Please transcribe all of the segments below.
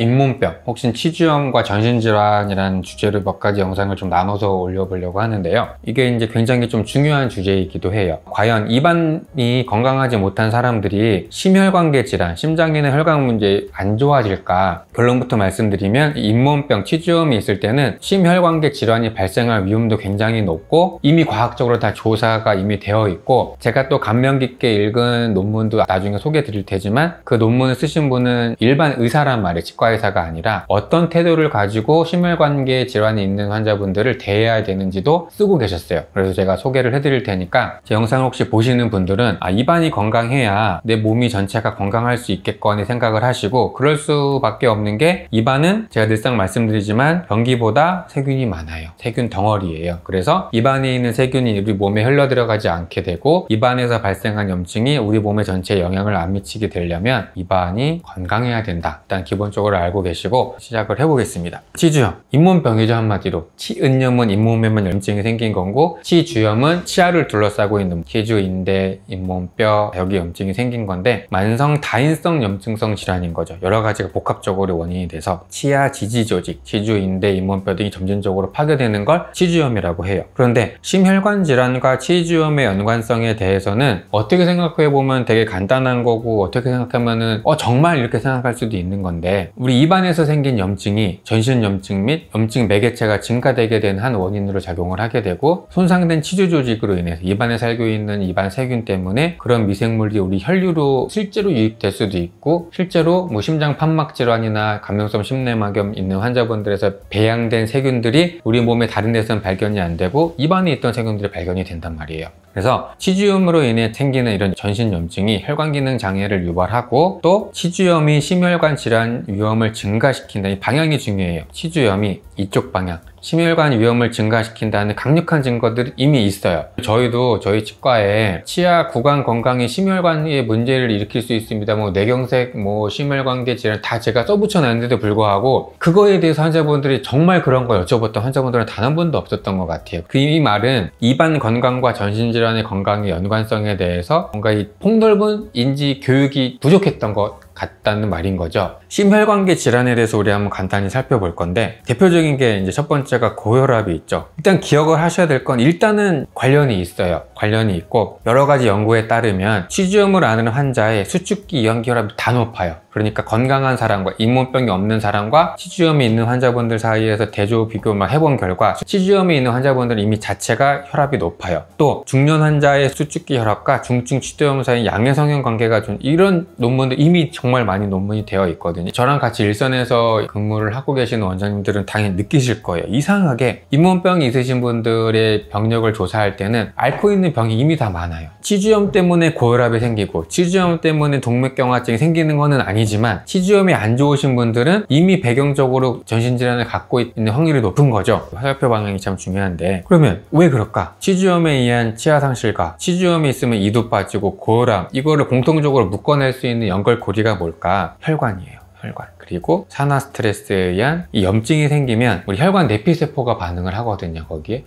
잇몸병, 혹시 치주염과 전신질환이라는 주제로 몇 가지 영상을 좀 나눠서 올려보려고 하는데요. 이게 이제 굉장히 좀 중요한 주제이기도 해요. 과연 입안이 건강하지 못한 사람들이 심혈관계 질환, 심장이나 혈관 문제 안 좋아질까? 결론부터 말씀드리면 잇몸병, 치주염이 있을 때는 심혈관계 질환이 발생할 위험도 굉장히 높고 이미 과학적으로 다 조사가 이미 되어 있고, 제가 또 감명 깊게 읽은 논문도 나중에 소개해 드릴 테지만 그 논문을 쓰신 분은 일반 의사란 말이에요. 치과의사가 아니라 어떤 태도를 가지고 심혈관계 질환이 있는 환자분들을 대해야 되는지도 쓰고 계셨어요. 그래서 제가 소개를 해 드릴 테니까 제 영상을 혹시 보시는 분들은 입안이 건강해야 내 몸이 전체가 건강할 수 있겠거니 생각을 하시고, 그럴 수밖에 없는 게 입안은 제가 늘상 말씀드리지만 변기보다 세균이 많아요. 세균 덩어리예요. 그래서 입안에 있는 세균이 우리 몸에 흘러 들어가지 않게 되고 입안에서 발생한 염증이 우리 몸의 전체에 영향을 안 미치게 되려면 입안이 건강해야 된다. 일단 기본적으로 알고 계시고 시작을 해보겠습니다. 치주염, 잇몸병이죠. 한마디로 치은염은 잇몸에만 염증이 생긴 거고, 치주염은 치아를 둘러싸고 있는 치주, 인대, 잇몸뼈 여기 염증이 생긴 건데 만성 다인성 염증성 질환인 거죠. 여러 가지가 복합적으로 원인이 돼서 치아 지지 조직, 치주, 인대, 잇몸뼈 등이 점진적으로 파괴되는 걸 치주염이라고 해요. 그런데 심혈관 질환과 치주염의 연관성에 대해서는 어떻게 생각해보면 되게 간단한 거고, 어떻게 생각하면은 정말 이렇게 생각할 수도 있는 건데, 우리 입안에서 생긴 염증이 전신 염증 및 염증 매개체가 증가되게 된 한 원인으로 작용을 하게 되고, 손상된 치주 조직으로 인해서 입안에 살고 있는 입안 세균 때문에 그런 미생물이 우리 혈류로 실제로 유입될 수도 있고, 실제로 뭐 심장 판막 질환이나 감염성 심내막염 있는 환자분들에서 배양된 세균들이 우리 몸의 다른 데서는 발견이 안 되고 입안에 있던 세균들이 발견이 된단 말이에요. 그래서 치주염으로 인해 생기는 이런 전신 염증이 혈관 기능 장애를 유발하고, 또 치주염이 심혈관 질환 위험을 증가시킨다. 이 방향이 중요해요. 치주염이 이쪽 방향, 심혈관 위험을 증가시킨다는 강력한 증거들이 이미 있어요. 저희도 저희 치과에 치아 구강 건강이 심혈관에 문제를 일으킬 수 있습니다. 뭐 뇌경색, 뭐 심혈관계 질환 다 제가 써붙여 놨는데도 불구하고 그거에 대해서 환자분들이 정말 그런 거 여쭤봤던 환자분들은 단 한 번도 없었던 것 같아요. 이 말은 입안 건강과 전신질환의 건강의 연관성에 대해서 뭔가 이 폭넓은 인지 교육이 부족했던 것 같다는 말인 거죠. 심혈관계 질환에 대해서 우리 한번 간단히 살펴볼 건데, 대표적인 게 이제 첫 번째가 고혈압이 있죠. 일단 기억을 하셔야 될 건 일단은 관련이 있어요. 관련이 있고, 여러 가지 연구에 따르면 치주염을 앓는 환자의 수축기 이완기혈압이 다 높아요. 그러니까 건강한 사람과 잇몸병이 없는 사람과 치주염이 있는 환자분들 사이에서 대조 비교 막 해본 결과 치주염이 있는 환자분들은 이미 자체가 혈압이 높아요. 또 중년 환자의 수축기 혈압과 중증 치주염 사이 양의 성형 관계가 좀, 이런 논문들 이미 정말 많이 논문이 되어 있거든요. 저랑 같이 일선에서 근무를 하고 계시는 원장님들은 당연히 느끼실 거예요. 이상하게 잇몸병이 있으신 분들의 병력을 조사할 때는 앓고 있는 병이 이미 다 많아요. 치주염 때문에 고혈압이 생기고 치주염 때문에 동맥경화증이 생기는 거는 아니지만, 치주염이 안 좋으신 분들은 이미 배경적으로 전신질환을 갖고 있는 확률이 높은 거죠. 화살표 방향이 참 중요한데, 그러면 왜 그럴까? 치주염에 의한 치아 상실과 치주염이 있으면 이도 빠지고 고혈압, 이거를 공통적으로 묶어낼 수 있는 연결고리가 뭘까? 혈관이에요. 혈관. 그리고 산화 스트레스에 의한 이 염증이 생기면 우리 혈관 내피세포가 반응을 하거든요.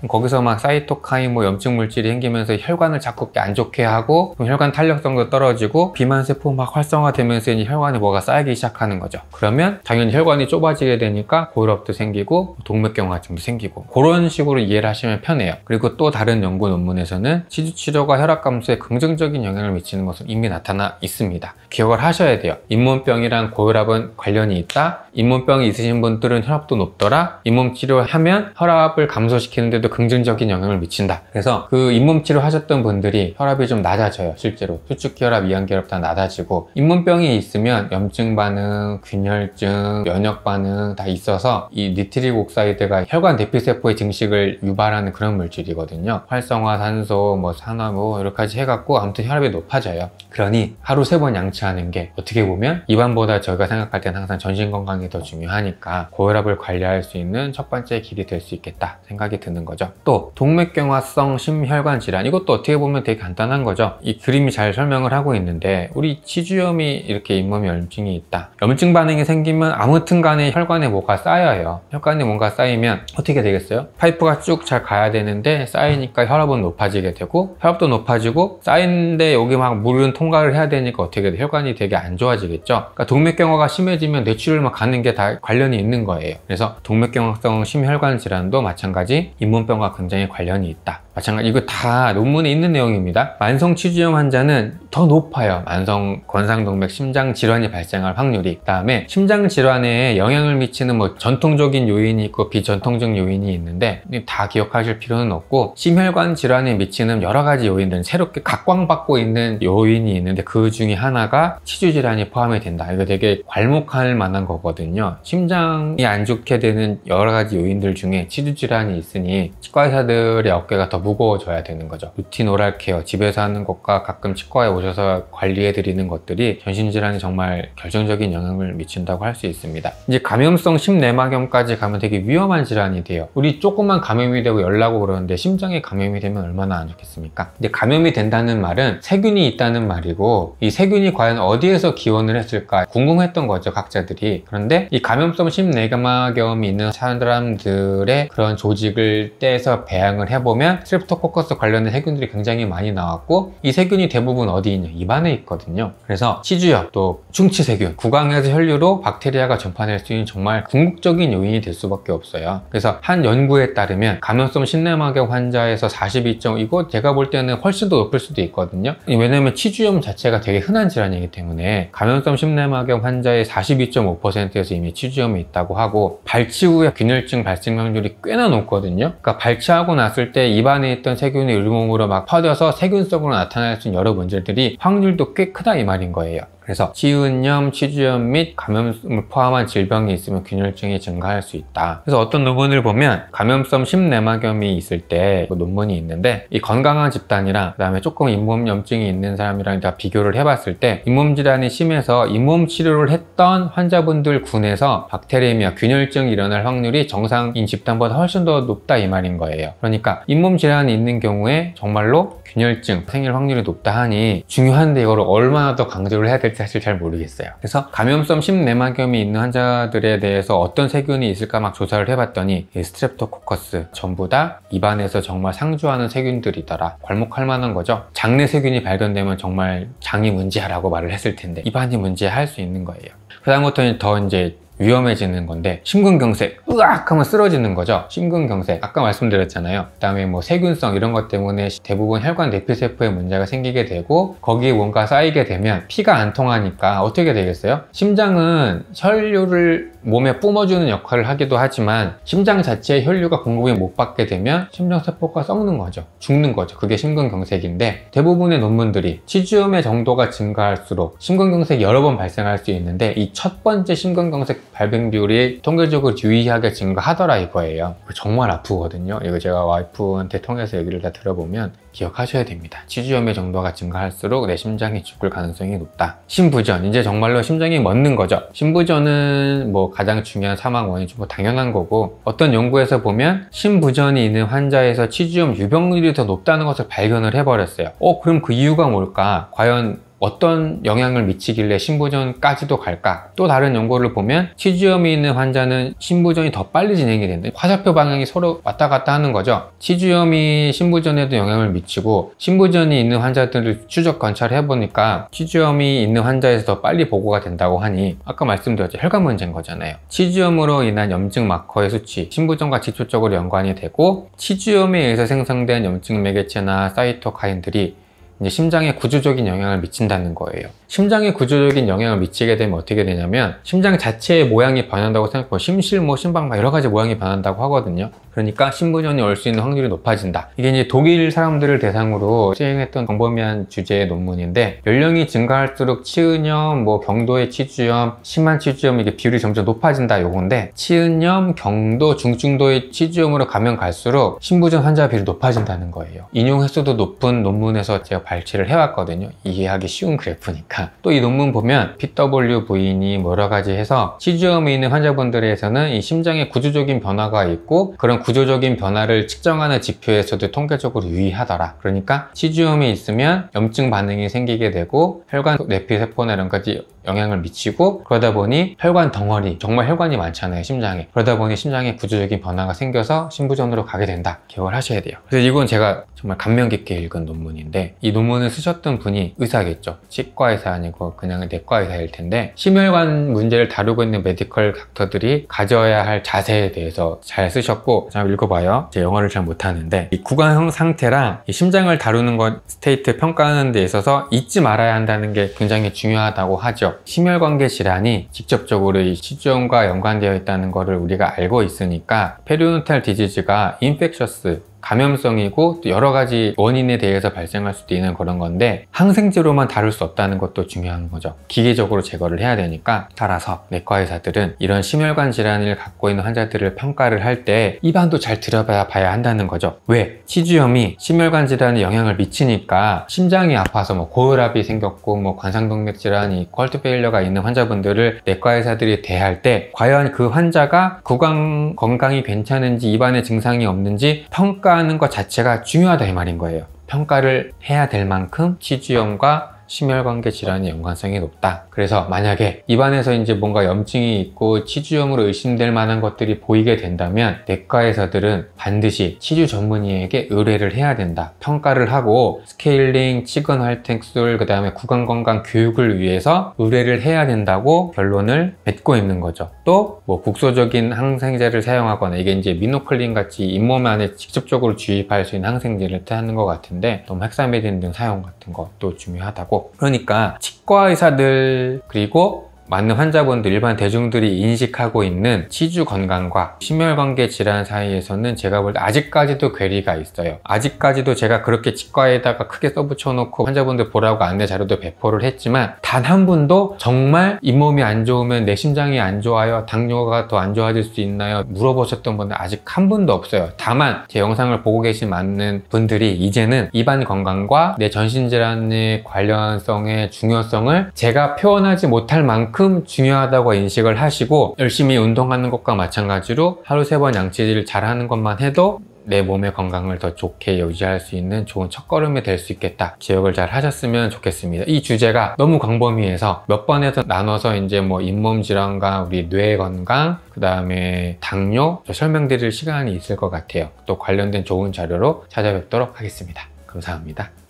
거기서 막 사이토카인 뭐 염증 물질이 생기면서 혈관을 자꾸 안 좋게 하고, 혈관 탄력성도 떨어지고 비만세포 막 활성화되면서 이제 혈관에 뭐가 쌓이기 시작하는 거죠. 그러면 당연히 혈관이 좁아지게 되니까 고혈압도 생기고 동맥경화증도 생기고, 그런 식으로 이해를 하시면 편해요. 그리고 또 다른 연구 논문에서는 치주 치료가 혈압 감소에 긍정적인 영향을 미치는 것으로 이미 나타나 있습니다. 기억을 하셔야 돼요. 잇몸병이랑 고혈압은 관련이 있다. 잇몸병이 있으신 분들은 혈압도 높더라. 잇몸 치료하면 혈압을 감소시키는데도 긍정적인 영향을 미친다. 그래서 그 잇몸 치료 하셨던 분들이 혈압이 좀 낮아져요. 실제로 수축기 혈압, 이완기 혈압 다 낮아지고, 잇몸병이 있으면 염증 반응, 균혈증, 면역 반응 다 있어서 이 니트릭 옥사이드가 혈관 대피세포의 증식을 유발하는 그런 물질이거든요. 활성화 산소, 뭐 산화 뭐 여러 가지 해갖고 아무튼 혈압이 높아져요. 그러니 하루 3번 양치하는 게 어떻게 보면 입안보다 저희가 생각할 때는 항상 전신 건강이 더 중요하니까 고혈압을 관리할 수 있는 첫 번째 길이 될 수 있겠다 생각이 드는 거죠. 또 동맥경화성 심혈관 질환, 이것도 어떻게 보면 되게 간단한 거죠. 이 그림이 잘 설명을 하고 있는데, 우리 치주염이 이렇게 잇몸에 염증이 있다. 염증 반응이 생기면 아무튼 간에 혈관에 뭐가 쌓여요. 혈관에 뭔가 쌓이면 어떻게 되겠어요? 파이프가 쭉 잘 가야 되는데 쌓이니까 혈압은 높아지게 되고, 혈압도 높아지고 쌓이는데 여기 막 물은 통과를 해야 되니까 어떻게 돼? 혈관이 되게 안 좋아지겠죠. 그러니까 동맥경화가 심한 심해지면 뇌출혈만 가는 게 다 관련이 있는 거예요. 그래서 동맥경화성 심혈관 질환도 마찬가지 잇몸병과 굉장히 관련이 있다. 마찬가지 이거 다 논문에 있는 내용입니다. 만성 치주염 환자는 더 높아요. 만성 권상동맥 심장 질환이 발생할 확률이. 그다음에 심장 질환에 영향을 미치는 뭐 전통적인 요인이 있고 비전통적 요인이 있는데 다 기억하실 필요는 없고, 심혈관 질환에 미치는 여러 가지 요인들은 새롭게 각광받고 있는 요인이 있는데 그 중에 하나가 치주 질환이 포함이 된다. 이거 되게 괄목할 만한 거거든요. 심장이 안 좋게 되는 여러 가지 요인들 중에 치주 질환이 있으니 치과 의사들의 어깨가 더 무거워져야 되는 거죠. 루틴 오랄 케어, 집에서 하는 것과 가끔 치과에 오셔서 관리해 드리는 것들이 전신질환에 정말 결정적인 영향을 미친다고 할 수 있습니다. 이제 감염성 심내막염까지 가면 되게 위험한 질환이 돼요. 우리 조금만 감염이 되고 열나고 그러는데 심장에 감염이 되면 얼마나 안 좋겠습니까? 근데 감염이 된다는 말은 세균이 있다는 말이고, 이 세균이 과연 어디에서 기원을 했을까 궁금했던 거죠, 각자들이. 그런데 이 감염성 심내막염이 있는 사람들의 그런 조직을 떼서 배양을 해보면 스트랩토코커스 관련된 세균들이 굉장히 많이 나왔고, 이 세균이 대부분 어디 있냐? 입안에 있거든요. 그래서 치주염, 또 충치세균, 구강에서 혈류로 박테리아가 전파될 수 있는 정말 궁극적인 요인이 될 수밖에 없어요. 그래서 한 연구에 따르면 감염성 심내막염 환자에서 42점, 이거 제가 볼 때는 훨씬 더 높을 수도 있거든요. 왜냐면 치주염 자체가 되게 흔한 질환이기 때문에 감염성 심내막염 환자의 42.5%에서 이미 치주염이 있다고 하고, 발치 후에 균열증 발생 확률이 꽤나 높거든요. 그러니까 발치하고 났을 때 입안에 있던 세균이 잇몸으로 막 퍼져서 세균성으로 나타날 수 있는 여러 문제들이 확률도 꽤 크다 이 말인 거예요. 그래서 치은염, 치주염 및 감염을 포함한 질병이 있으면 균열증이 증가할 수 있다. 그래서 어떤 논문을 보면 감염성 심내막염이 있을 때 논문이 있는데, 이 건강한 집단이랑 그다음에 조금 잇몸 염증이 있는 사람이랑 다 비교를 해봤을 때 잇몸 질환이 심해서 잇몸 치료를 했던 환자분들 군에서 박테리엠이나 균열증이 일어날 확률이 정상인 집단보다 훨씬 더 높다 이 말인 거예요. 그러니까 잇몸 질환이 있는 경우에 정말로 균열증 생길 확률이 높다 하니 중요한데 이거를 얼마나 더 강조를 해야 될지 사실 잘 모르겠어요. 그래서 감염성 심내막염이 있는 환자들에 대해서 어떤 세균이 있을까 막 조사를 해봤더니 이 스트랩토코커스 전부 다 입안에서 정말 상주하는 세균들이더라. 괄목할 만한 거죠. 장내 세균이 발견되면 정말 장이 문제라고 말을 했을 텐데 입안이 문제할 수 있는 거예요. 그 다음부터는 더 이제 위험해지는 건데, 심근경색, 으악 하면 쓰러지는 거죠. 심근경색 아까 말씀드렸잖아요. 그 다음에 뭐 세균성 이런 것 때문에 대부분 혈관 내피세포에 문제가 생기게 되고, 거기에 뭔가 쌓이게 되면 피가 안 통하니까 어떻게 되겠어요? 심장은 혈류를 몸에 뿜어주는 역할을 하기도 하지만 심장 자체에 혈류가 공급이 못 받게 되면 심장세포가 썩는 거죠. 죽는 거죠. 그게 심근경색인데, 대부분의 논문들이 치주염의 정도가 증가할수록 심근경색이 여러 번 발생할 수 있는데, 이 첫 번째 심근경색 발병 비율이 통계적으로 유의하게 증가하더라 이거예요. 정말 아프거든요. 이거 제가 와이프한테 통해서 얘기를 다 들어보면 기억하셔야 됩니다. 치주염의 정도가 증가할수록 내 심장이 죽을 가능성이 높다. 심부전, 이제 정말로 심장이 멎는 거죠. 심부전은 뭐 가장 중요한 사망 원인 중 당연한 거고, 어떤 연구에서 보면 심부전이 있는 환자에서 치주염 유병률이 더 높다는 것을 발견을 해버렸어요. 그럼 그 이유가 뭘까? 과연 어떤 영향을 미치길래 심부전까지도 갈까? 또 다른 연구를 보면 치주염이 있는 환자는 심부전이 더 빨리 진행이 된다. 화살표 방향이 서로 왔다 갔다 하는 거죠. 치주염이 심부전에도 영향을 미치고, 심부전이 있는 환자들을 추적 관찰해 보니까 치주염이 있는 환자에서 더 빨리 보고가 된다고 하니, 아까 말씀드렸죠. 혈관 문제인 거잖아요. 치주염으로 인한 염증 마커의 수치, 심부전과 직접적으로 연관이 되고, 치주염에 의해서 생성된 염증 매개체나 사이토카인들이 이제 심장에 구조적인 영향을 미친다는 거예요. 심장에 구조적인 영향을 미치게 되면 어떻게 되냐면, 심장 자체의 모양이 변한다고 생각하고, 심실모, 심박막 여러 가지 모양이 변한다고 하거든요. 그러니까 심부전이 올 수 있는 확률이 높아진다. 이게 이제 독일 사람들을 대상으로 시행했던 광범위한 주제의 논문인데, 연령이 증가할수록 치은염, 뭐 경도의 치주염, 심한 치주염, 이게 비율이 점점 높아진다 요건데, 치은염, 경도, 중증도의 치주염으로 가면 갈수록 심부전 환자 비율이 높아진다는 거예요. 인용 횟수도 높은 논문에서 제가 발췌를 해왔거든요. 이해하기 쉬운 그래프니까. 또 이 논문 보면 PWV니 뭐 여러 가지 해서 치주염이 있는 환자분들에서는 이 심장의 구조적인 변화가 있고, 그런 구조적인 변화를 측정하는 지표에서도 통계적으로 유의하더라. 그러니까 치주염이 있으면 염증 반응이 생기게 되고, 혈관 내피세포나 이런 까지 영향을 미치고, 그러다 보니 혈관 덩어리, 정말 혈관이 많잖아요 심장에. 그러다 보니 심장에 구조적인 변화가 생겨서 심부전으로 가게 된다. 기억을 하셔야 돼요. 그래서 이건 제가 정말 감명 깊게 읽은 논문인데, 이 논문을 쓰셨던 분이 의사겠죠. 치과 의사 의사 아니고 그냥 내과 의사일 텐데, 심혈관 문제를 다루고 있는 메디컬 닥터들이 가져야 할 자세에 대해서 잘 쓰셨고, 자, 읽어봐요. 제 영어를 잘 못하는데, 이 구강형 상태랑 이 심장을 다루는 것 스테이트 평가하는 데 있어서 잊지 말아야 한다는 게 굉장히 중요하다고 하죠. 심혈관계 질환이 직접적으로 이 치주염과 연관되어 있다는 것을 우리가 알고 있으니까 페리오돈탈 디지즈가 인펙셔스, 감염성이고 또 여러 가지 원인에 대해서 발생할 수도 있는 그런 건데, 항생제로만 다룰 수 없다는 것도 중요한 거죠. 기계적으로 제거를 해야 되니까. 따라서 내과 의사들은 이런 심혈관 질환을 갖고 있는 환자들을 평가를 할 때 입안도 잘 들여봐야 한다는 거죠. 왜? 치주염이 심혈관 질환에 영향을 미치니까 심장이 아파서 뭐 고혈압이 생겼고 뭐 관상동맥 질환이 있고 헐트 페일러가 있는 환자분들을 내과 의사들이 대할 때 과연 그 환자가 구강 건강이 괜찮은지, 입안에 증상이 없는지 평가하는 것 자체가 중요하다 이 말인 거예요. 평가를 해야 될 만큼 치주염과 심혈관계 질환의 연관성이 높다. 그래서 만약에 입안에서 이제 뭔가 염증이 있고 치주염으로 의심될 만한 것들이 보이게 된다면 내과에서들은 반드시 치주 전문의에게 의뢰를 해야 된다. 평가를 하고 스케일링, 치근 활tek술, 그 다음에 구강 건강 교육을 위해서 의뢰를 해야 된다고 결론을 맺고 있는 거죠. 또 뭐 국소적인 항생제를 사용하거나, 이게 이제 미노클린 같이 잇몸 안에 직접적으로 주입할 수 있는 항생제를 뜻하는 것 같은데, 또 헥사메딘 등 사용 같은 것도 중요하다고. 그러니까 치과 의사들 그리고 많은 환자분들, 일반 대중들이 인식하고 있는 치주 건강과 심혈관계 질환 사이에서는 제가 볼 때 아직까지도 괴리가 있어요. 아직까지도 제가 그렇게 치과에다가 크게 써붙여 놓고 환자분들 보라고 안내 자료도 배포를 했지만, 단 한 분도 정말 잇몸이 안 좋으면 내 심장이 안 좋아요, 당뇨가 더 안 좋아질 수 있나요? 물어보셨던 분들 아직 한 분도 없어요. 다만 제 영상을 보고 계신 많은 분들이 이제는 입안 건강과 내 전신질환의 관련성의 중요성을 제가 표현하지 못할 만큼 중요하다고 인식을 하시고, 열심히 운동하는 것과 마찬가지로 하루 3번 양치질을 잘 하는 것만 해도 내 몸의 건강을 더 좋게 유지할 수 있는 좋은 첫걸음이 될 수 있겠다. 기억을 잘 하셨으면 좋겠습니다. 이 주제가 너무 광범위해서 몇 번에서 나눠서 이제 뭐 잇몸 질환과 우리 뇌 건강, 그 다음에 당뇨 설명드릴 시간이 있을 것 같아요. 또 관련된 좋은 자료로 찾아뵙도록 하겠습니다. 감사합니다.